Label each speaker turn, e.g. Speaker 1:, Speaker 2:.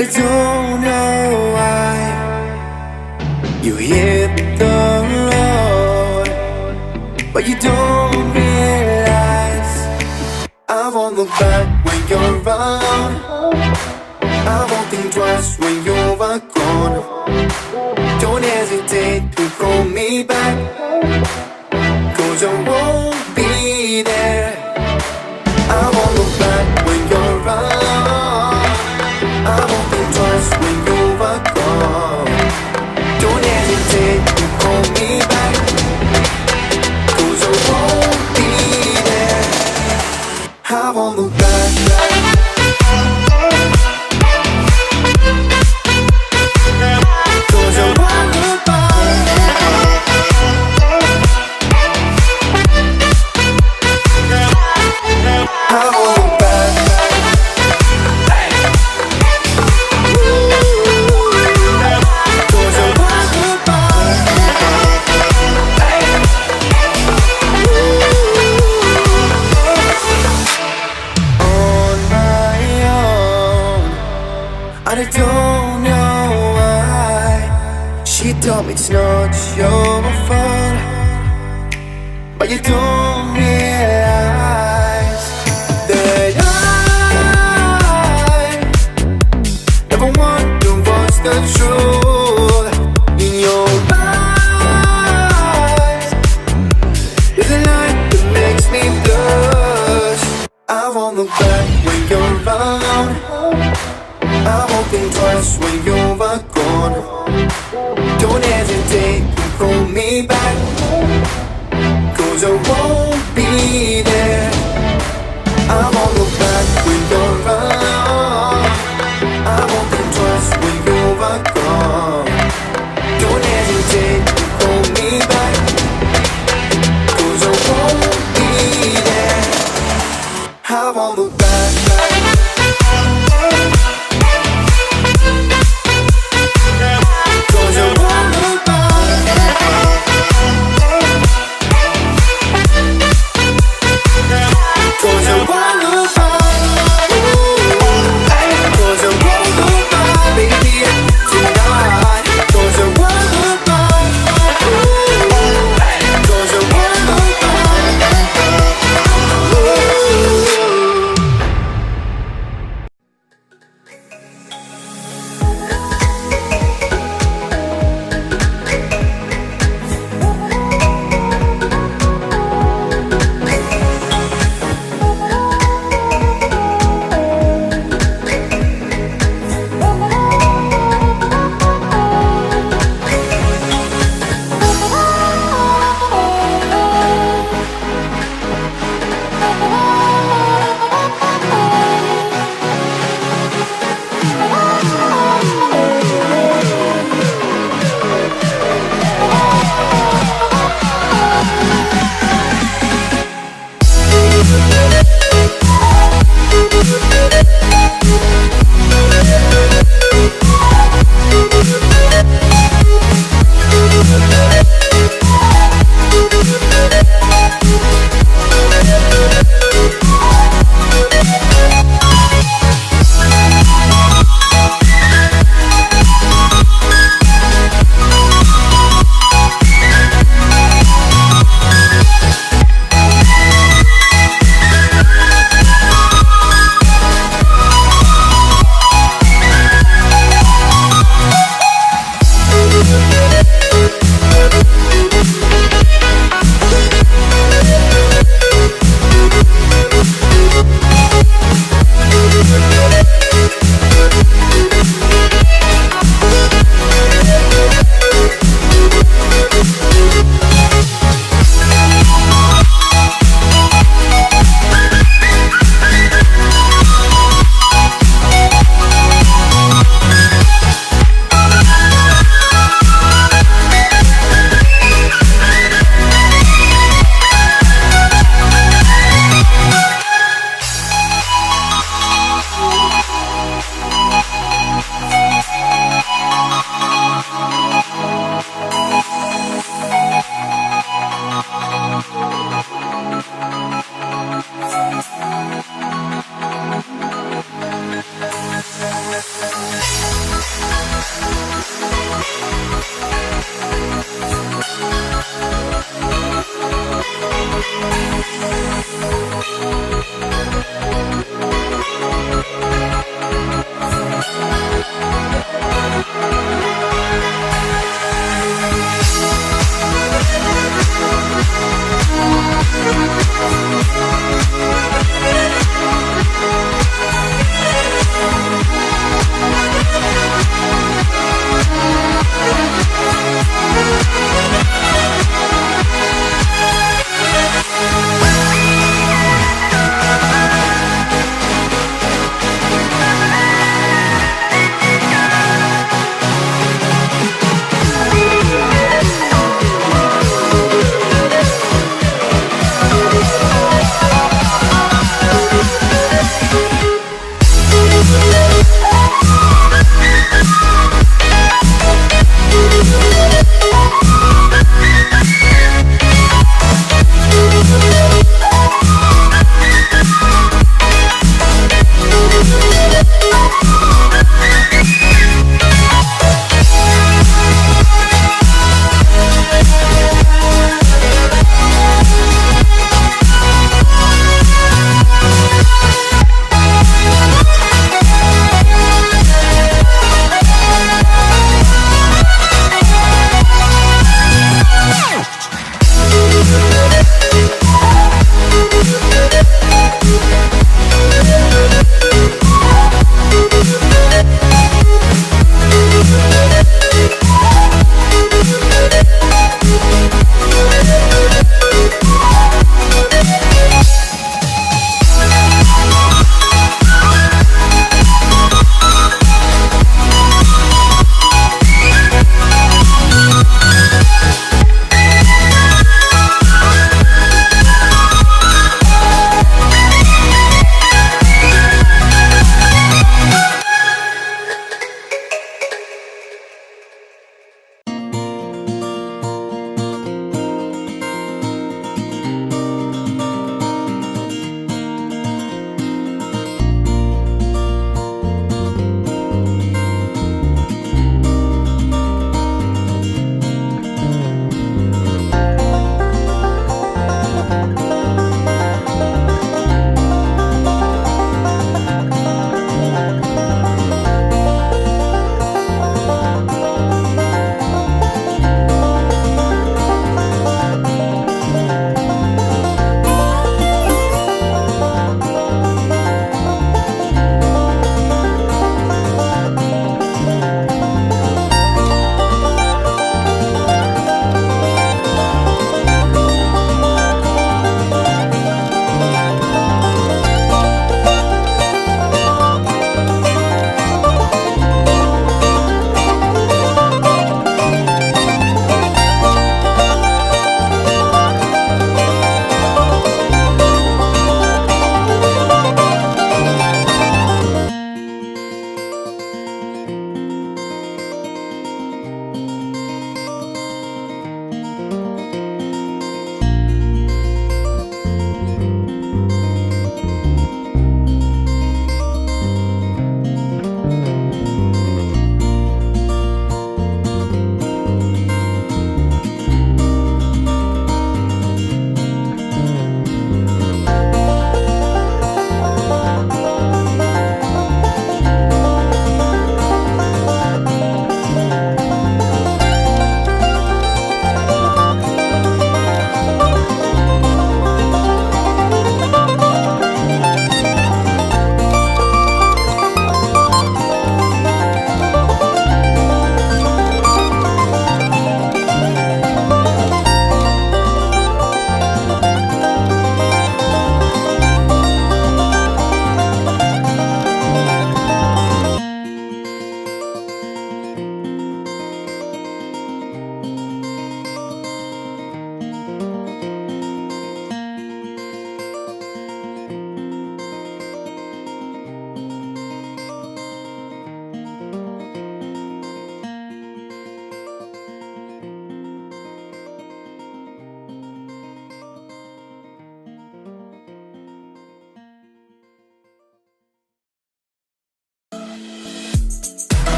Speaker 1: I don't know why you hit the road, but you don't realize I won't look back when you're around. I won't think twice when you're gone. Don't hesitate to call me back, 'cause I won't be there. I won't look back when you're around. I won't think twice when you're gone. Don't hesitate to call me back, 'cause I won't be there. I won't look back. I don't know why she told me it's not your fault, but you don't realize that I never wonder what's the truth in your eyes. There's a light that makes me blush. I won't look back when you're around. I won't think twice when you're gone. Don't hesitate to call me back, 'cause I won't be there. I won't look back when you're around. I won't think twice when you're gone. Don't hesitate to call me back, 'cause I won't be there. I won't look back.